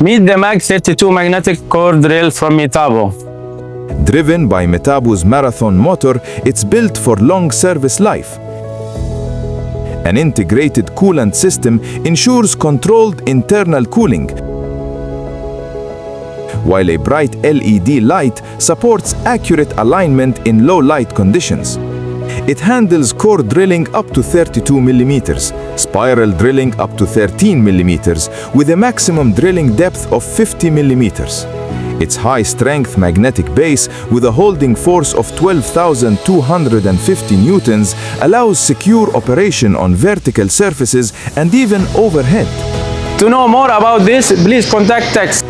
Meet the MAG 32 magnetic core drill from Metabo. Driven by Metabo's marathon motor, it's built for long service life. An integrated coolant system ensures controlled internal cooling, while a bright LED light supports accurate alignment in low light conditions. It handles core drilling up to 32 millimeters, spiral drilling up to 13 millimeters, with a maximum drilling depth of 50 millimeters. Its high-strength magnetic base with a holding force of 12,250 newtons allows secure operation on vertical surfaces and even overhead. To know more about this, please contact text